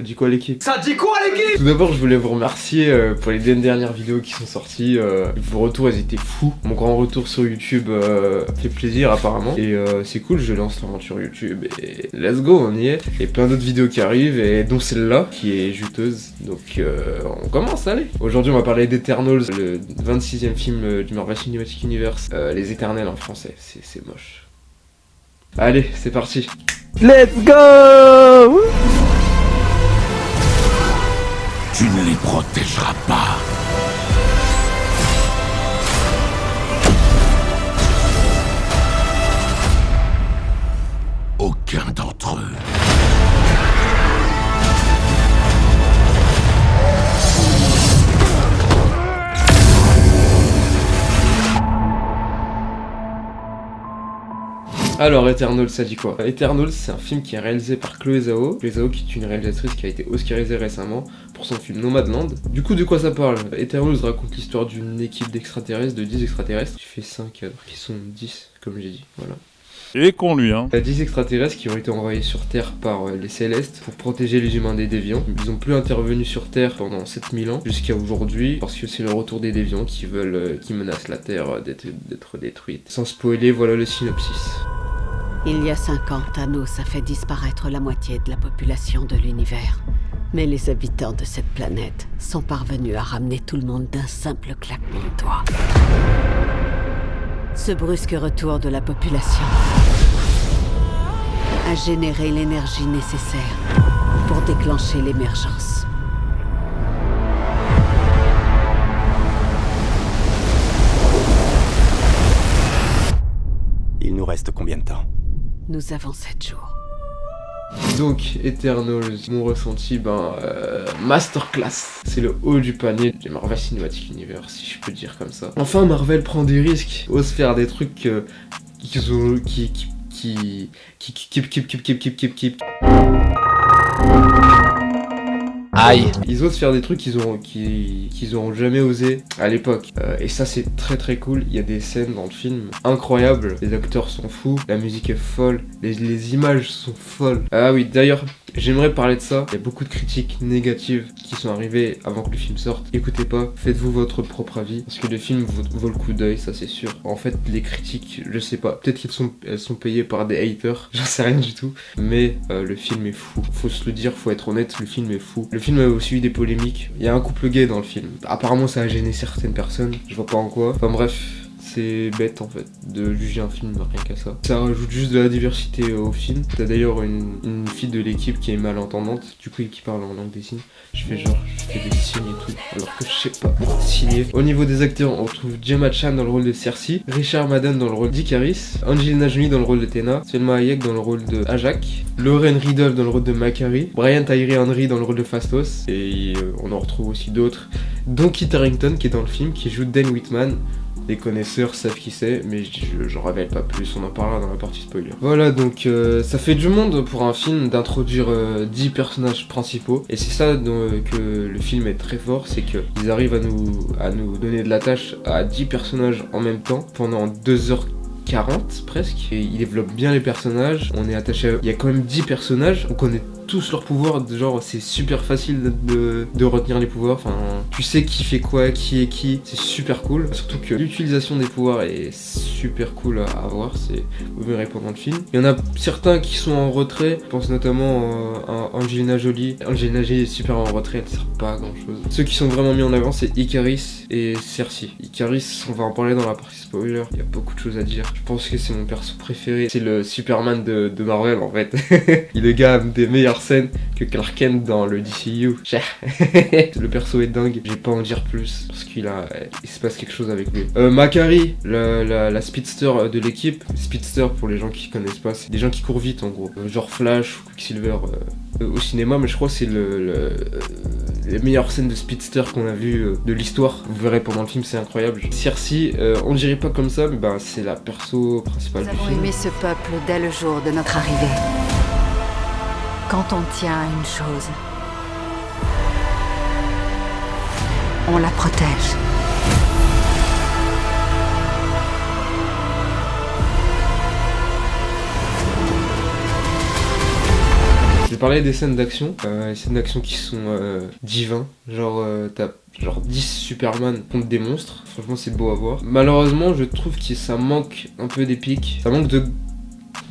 Ça dit quoi l'équipe? Ça dit quoi l'équipe? Tout d'abord je voulais vous remercier pour les dernières vidéos qui sont sorties. Vos retours ils étaient fous. Mon grand retour sur YouTube fait plaisir apparemment. Et c'est cool, je lance l'aventure YouTube et let's go, on y est. Et plein d'autres vidéos qui arrivent et dont celle-là qui est juteuse. Donc on commence, allez. Aujourd'hui on va parler d'Eternals, le 26e film du Marvel Cinematic Universe. Les Éternels en français, c'est moche. Allez, c'est parti. Let's go! Tu ne les protégeras pas. Aucun d'entre eux. Alors Eternals, ça dit quoi? Eternals, c'est un film qui est réalisé par Chloé Zhao. Chloé Zhao qui est une réalisatrice qui a été oscarisée récemment pour son film Nomadland. Du coup, de quoi ça parle? Eternals raconte l'histoire d'une équipe d'extraterrestres, de 10 extraterrestres. Tu fais 5 alors qu'ils sont 10, comme j'ai dit, voilà. Et qu'on lui, hein. 10 extraterrestres qui ont été envoyés sur Terre par les Célestes pour protéger les humains des déviants. Ils ont plus intervenu sur Terre pendant 7000 ans jusqu'à aujourd'hui parce que c'est le retour des déviants qui menacent la Terre d'être détruite. Sans spoiler, voilà le synopsis. Il y a 5 ans, Thanos a fait disparaître la moitié de la population de l'univers. Mais les habitants de cette planète sont parvenus à ramener tout le monde d'un simple claquement de doigts. Ce brusque retour de la population a généré l'énergie nécessaire pour déclencher l'émergence. Il nous reste combien de temps? Nous avons 7 jours. Donc, Eternals, mon ressenti, masterclass. C'est le haut du panier du Marvel Cinematic Universe, si je peux dire comme ça. Enfin, Marvel prend des risques, ose faire des trucs qui Aïe. Ils osent faire des trucs qu'ils auront jamais osé à l'époque. Et ça c'est très très cool. Il y a des scènes dans le film incroyables. Les acteurs sont fous, la musique est folle, les images sont folles. Ah oui, d'ailleurs, j'aimerais parler de ça. Il y a beaucoup de critiques négatives qui sont arrivées avant que le film sorte. Écoutez pas, faites-vous votre propre avis. Parce que le film vaut le coup d'œil, ça c'est sûr. En fait, les critiques, je sais pas. Peut-être qu'elles sont payées par des haters. J'en sais rien du tout. Mais le film est fou. Faut se le dire, faut être honnête, le film est fou. Le film a aussi eu des polémiques. Il y a un couple gay dans le film. Apparemment, ça a gêné certaines personnes. Je vois pas en quoi. Enfin bref. C'est bête en fait de juger un film rien qu'à ça. Ça rajoute juste de la diversité au film. T'as d'ailleurs une fille de l'équipe qui est malentendante, du coup qui parle en langue des signes. Je fais des signes et tout, alors que je sais pas signer. Au niveau des acteurs, on retrouve Gemma Chan dans le rôle de Cersei, Richard Madden dans le rôle d'Icaris, Angelina Jolie dans le rôle de Tena, Selma Hayek dans le rôle de Ajak, Lauren Riddle dans le rôle de Makari, Brian Tyree Henry dans le rôle de Phastos, et on en retrouve aussi d'autres, dont Kit Harington qui est dans le film, qui joue Dan Whitman. Les connaisseurs savent qui c'est, mais j'en révèle pas plus, on en parlera dans la partie spoiler. Voilà, donc ça fait du monde pour un film d'introduire 10 personnages principaux, et c'est ça que le film est très fort, c'est qu'ils arrivent à nous donner de la tâche à 10 personnages en même temps, pendant 2h40 presque, et ils développent bien les personnages, on est attaché il y a quand même 10 personnages, on connaît tous leurs pouvoirs, genre c'est super facile de retenir les pouvoirs, enfin tu sais qui fait quoi, qui est qui, c'est super cool, surtout que l'utilisation des pouvoirs est super cool à voir, vous verrez pendant le film. Il y en a certains qui sont en retrait, je pense notamment à Angelina Jolie. Angelina Jolie est super en retrait, elle sert pas à grand chose. Ceux qui sont vraiment mis en avant c'est Icaris et Cersei. Icaris, on va en parler dans la partie spoiler, il y a beaucoup de choses à dire. Je pense que c'est mon perso préféré, c'est le Superman de Marvel en fait. Il est le gars des meilleurs scène que Clark Kent dans le DCU. Le perso est dingue, j'ai pas en dire plus parce il se passe quelque chose avec lui. Makari, la speedster de l'équipe. Speedster, pour les gens qui connaissent pas, c'est des gens qui courent vite en gros, genre Flash ou Quicksilver au cinéma, mais je crois que c'est les meilleures scènes de speedster qu'on a vu de l'histoire. Vous verrez pendant le film, c'est incroyable. Cersei, on dirait pas comme ça, mais c'est la perso principale du film. Nous avons aimé ce peuple dès le jour de notre arrivée. Quand on tient à une chose, on la protège. parler des scènes d'action. Les scènes d'action qui sont divins. Genre, t'as genre 10 Superman contre des monstres. Franchement, c'est beau à voir. Malheureusement, je trouve que ça manque un peu d'épique. Ça manque de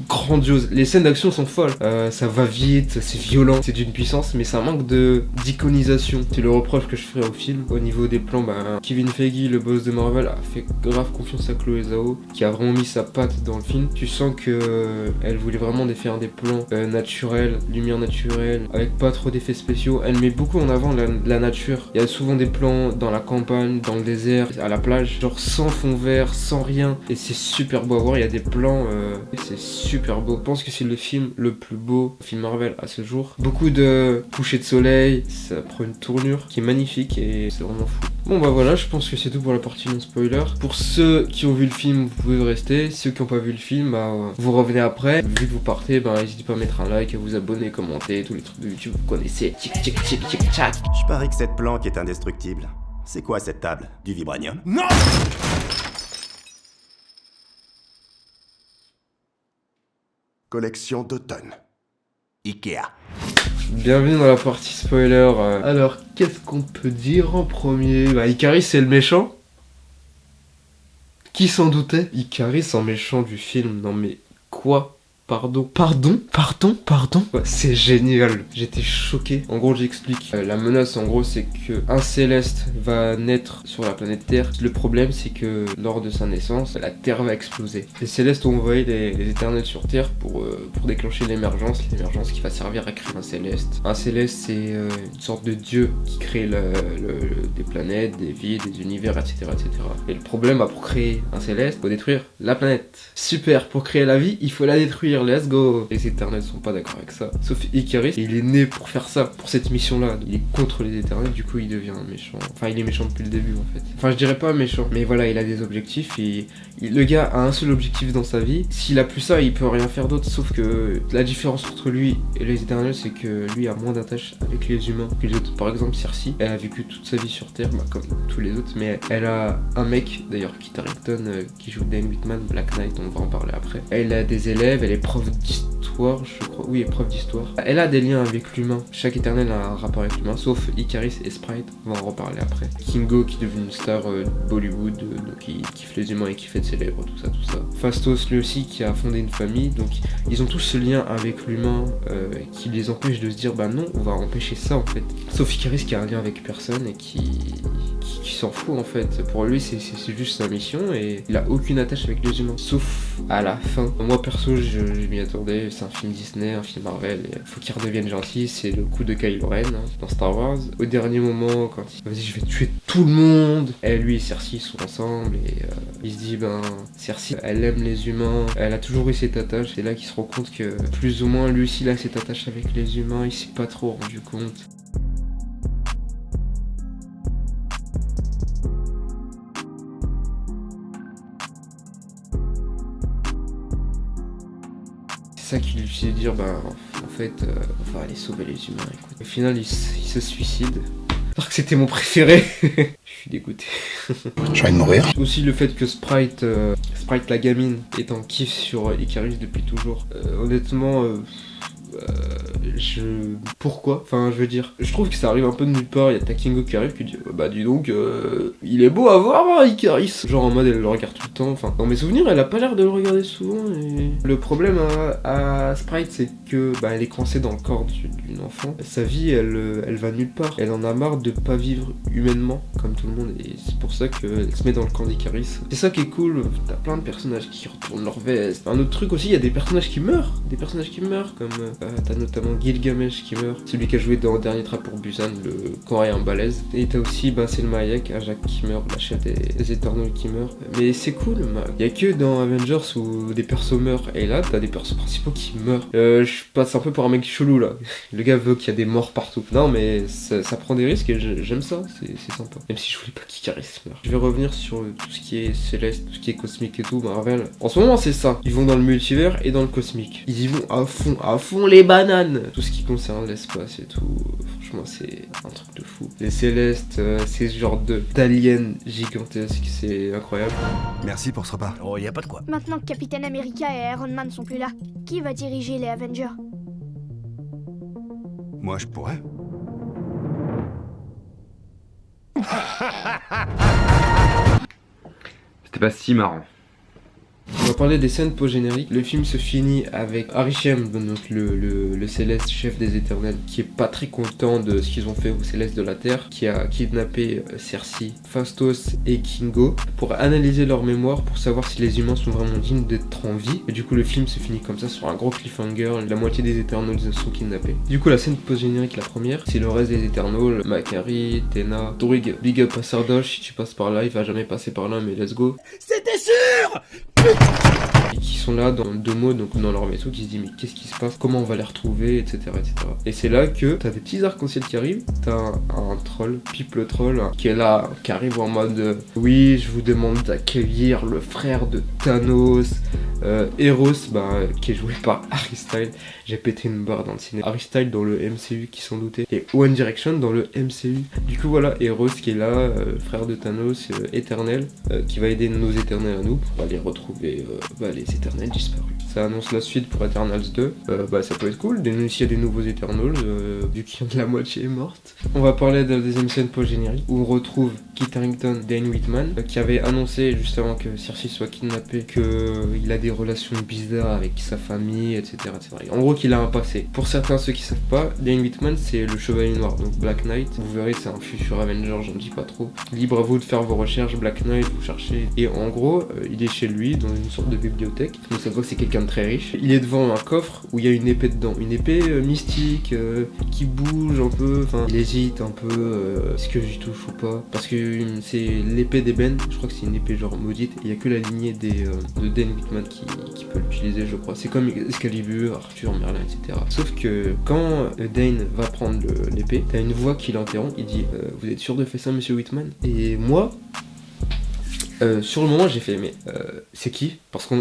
grandiose. Les scènes d'action sont folles. Ça va vite, c'est violent, c'est d'une puissance, mais ça manque d'iconisation. C'est le reproche que je ferais au film. Au niveau des plans, Kevin Feige, le boss de Marvel, a fait grave confiance à Chloé Zhao, qui a vraiment mis sa patte dans le film. Tu sens que elle voulait vraiment faire des plans naturels, lumière naturelle, avec pas trop d'effets spéciaux. Elle met beaucoup en avant la nature. Il y a souvent des plans dans la campagne, dans le désert, à la plage, genre sans fond vert, sans rien, et c'est super beau à voir. Il y a des plans, c'est super beau. Je pense que c'est le film le plus beau, film Marvel à ce jour. Beaucoup de coucher de soleil, ça prend une tournure qui est magnifique et c'est vraiment fou. Bon bah voilà, je pense que c'est tout pour la partie non spoiler. Pour ceux qui ont vu le film, vous pouvez rester. Ceux qui n'ont pas vu le film, vous revenez après. Vu que vous partez, n'hésitez pas à mettre un like, à vous abonner, commenter, tous les trucs de YouTube, vous connaissez. Tic tic tic tic tac. Je parie que cette planque est indestructible. C'est quoi cette table? Du vibranium? Non! Collection d'automne. Ikea. Bienvenue dans la partie spoiler. Alors, qu'est-ce qu'on peut dire en premier? Ikaris, c'est le méchant. Qui s'en doutait? Ikaris en méchant du film. Non mais quoi? Pardon. Ouais, c'est génial. J'étais choqué. En gros, j'explique. La menace, en gros, c'est que un Céleste va naître sur la planète Terre. Le problème, c'est que lors de sa naissance, la Terre va exploser. Les Célestes ont envoyé les Éternels sur Terre pour déclencher l'émergence qui va servir à créer un Céleste. Un Céleste, c'est une sorte de dieu qui crée des planètes, des vies, des univers, etc., etc. Et le problème, pour créer un Céleste, il faut détruire la planète. Super. Pour créer la vie, il faut la détruire. Let's go. Les Éternels sont pas d'accord avec ça. Sauf Ikaris, il est né pour faire ça, pour cette mission-là. Il est contre les Éternels, du coup il devient méchant. Enfin, il est méchant depuis le début en fait. Enfin, je dirais pas méchant, mais voilà, il a des objectifs et le gars a un seul objectif dans sa vie. S'il a plus ça, il peut rien faire d'autre. Sauf que la différence entre lui et les Éternels, c'est que lui a moins d'attache avec les humains que les autres. Par exemple, Cersei, elle a vécu toute sa vie sur Terre, comme tous les autres, mais elle a un mec, d'ailleurs, Kit Harington, qui joue Dane Whitman, Black Knight, on va en parler après. Elle a des élèves, elle est prof d'histoire, je crois. Oui, prof d'histoire. Elle a des liens avec l'humain. Chaque Éternel a un rapport avec l'humain, sauf Ikaris et Sprite. On va en reparler après. Kingo, qui est devenu une star Bollywood, donc qui kiffe les humains et qui fait de ses lèvres, tout ça. Phastos, lui aussi, qui a fondé une famille. Donc, ils ont tous ce lien avec l'humain qui les empêche de se dire, non, on va empêcher ça en fait. Sauf Ikaris qui a un lien avec personne et qui s'en fout en fait. Pour lui, c'est juste sa mission et il a aucune attache avec les humains. Sauf à la fin. Moi perso, je m'y attendais. C'est un film Disney, un film Marvel. Il faut qu'il redevienne gentil. C'est le coup de Kylo Ren dans Star Wars. Au dernier moment, quand il vas-y, je vais tuer tout le monde. Et lui et Cersei sont ensemble et il se dit, Cersei, elle aime les humains. Elle a toujours eu cette attache. C'est là qu'il se rend compte que plus ou moins lui aussi, il a cette attache avec les humains. Il s'est pas trop rendu compte. C'est ça qui lui fait dire, en fait, on va aller sauver les humains, écoute. Au final, il se suicide. Alors que c'était mon préféré. Je suis dégoûté. J'ai envie de mourir. Aussi le fait que Sprite la gamine, est en kiff sur Ikaris depuis toujours. Honnêtement, pourquoi? Enfin, je veux dire, je trouve que ça arrive un peu de nulle part. Il y a Kingo qui arrive qui dit, dis donc, il est beau à voir, Ikaris. Genre en mode, elle le regarde tout le temps. Enfin, dans mes souvenirs, elle a pas l'air de le regarder souvent. Et le problème à Sprite, c'est que elle est coincée dans le corps d'une enfant. Sa vie, elle va nulle part. Elle en a marre de pas vivre humainement comme tout le monde. Et c'est pour ça qu'elle se met dans le camp d'Ikaris. C'est ça qui est cool. T'as plein de personnages qui retournent leur veste. Un autre truc aussi, il y a des personnages qui meurent. Comme t'as notamment Gilgamesh qui meurt, celui qui a joué dans Dernier Train pour Busan, le coréen balèze. Et t'as aussi Selma Hayek, Ajak qui meurt, la chef des Éternels qui meurt. Mais c'est cool, il y a que dans Avengers où des persos meurent, et là t'as des persos principaux qui meurent. Je passe un peu pour un mec chelou là. Le gars veut qu'il y a des morts partout. Non mais ça prend des risques et j'aime ça, c'est sympa. Même si je voulais pas qu'Ikaris meure. Je vais revenir sur tout ce qui est céleste, tout ce qui est cosmique et tout, Marvel. En ce moment c'est ça. Ils vont dans le multivers et dans le cosmique. Ils y vont à fond les bananes. Tout ce qui concerne l'espace et tout, franchement c'est un truc de fou. Les Célestes, c'est ce genre d'aliens gigantesques, c'est incroyable. Merci pour ce repas. Oh, y a pas de quoi. Maintenant que Captain America et Iron Man sont plus là, qui va diriger les Avengers? Moi, je pourrais. C'était pas si marrant. On va parler des scènes post-génériques. Le film se finit avec Arishem, donc le céleste chef des éternels, qui est pas très content de ce qu'ils ont fait aux célestes de la Terre, qui a kidnappé Cersei, Phastos et Kingo pour analyser leur mémoire pour savoir si les humains sont vraiment dignes d'être en vie. Et du coup le film se finit comme ça sur un gros cliffhanger, la moitié des éternels sont kidnappés. Du coup la scène post-générique, la première, c'est le reste des éternels, Makari, Tena, Druig, big up à Sardoche, si tu passes par là, il va jamais passer par là mais let's go. C'était sûr! Et qui sont là dans 2 mots, donc dans leur vaisseau, qui se dit mais qu'est-ce qui se passe, comment on va les retrouver, etc. etc. Et c'est là que t'as des petits arcs-en-ciel qui arrivent, t'as un troll, Pip le troll, qui est là, qui arrive en mode oui, je vous demande d'accueillir le frère de Thanos, Eros, qui est joué par Harry Styles. J'ai pété une barre dans le ciné. Harry Styles dans le MCU qui sont lootés, et One Direction dans le MCU. Du coup voilà, Eros qui est là, frère de Thanos, éternel, qui va aider nos éternels à nous pour aller retrouver les éternels disparus. Ça annonce la suite pour Eternals 2. Ça peut être cool d'initier des nouveaux Eternals, vu qu'il y en a la moitié est morte. On va parler de la deuxième scène post-générique où on retrouve Kit Harington, Dane Whitman, qui avait annoncé juste avant que Cersei soit kidnappée qu'il a des relations bizarres avec sa famille, etc., etc. En gros qu'il a un passé. Pour certains, ceux qui savent pas, Dane Whitman c'est le chevalier noir, donc Black Knight. Vous verrez, c'est un futur Avenger, j'en dis pas trop. Libre à vous de faire vos recherches, Black Knight, vous cherchez. Et en gros, il est chez lui dans une sorte de bibliothèque. Donc ça voit que c'est quelqu'un de très riche. Il est devant un coffre où il y a une épée dedans. Une épée mystique qui bouge un peu. Enfin, il hésite un peu. Est-ce que j'y touche ou pas? Parce que c'est l'épée d'ébène. Je crois que c'est une épée genre maudite. Il y a que la lignée de Dane Whitman qui peut l'utiliser, je crois. C'est comme Excalibur, Arthur, Merlin, etc. Sauf que quand Dane va prendre l'épée, t'as une voix qui l'interrompt. Il dit vous êtes sûr de faire ça, monsieur Whitman? Et moi, sur le moment j'ai fait mais c'est qui? Parce que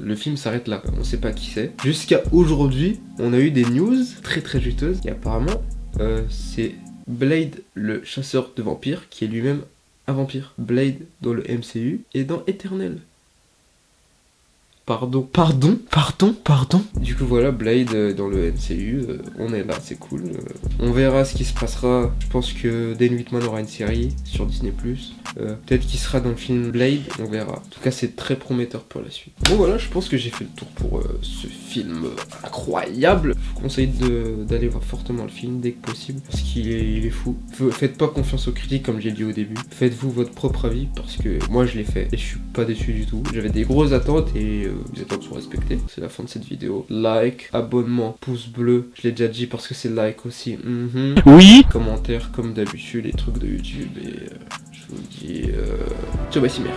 le film s'arrête là, on sait pas qui c'est. Jusqu'à aujourd'hui on a eu des news très très juteuses et apparemment c'est Blade, le chasseur de vampires, qui est lui-même un vampire. Blade dans le MCU et dans Eternal. Pardon. Du coup voilà, Blade dans le MCU, on est là, c'est cool. On verra ce qui se passera. Je pense que Dane Whitman aura une série sur Disney+. Peut-être qu'il sera dans le film Blade, on verra. En tout cas c'est très prometteur pour la suite. Bon voilà, je pense que j'ai fait le tour pour ce film incroyable. Je vous conseille d'aller voir fortement le film dès que possible, parce qu'il est fou. Faites pas confiance aux critiques comme j'ai dit au début. Faites-vous votre propre avis, parce que moi je l'ai fait et je suis pas déçu du tout. J'avais des grosses attentes et les attentes sont respectées. C'est la fin de cette vidéo. Like, abonnement, pouce bleu, je l'ai déjà dit parce que c'est like aussi. Oui. Commentaires comme d'habitude, les trucs de YouTube et je vous dis ciao, bye, Cimer.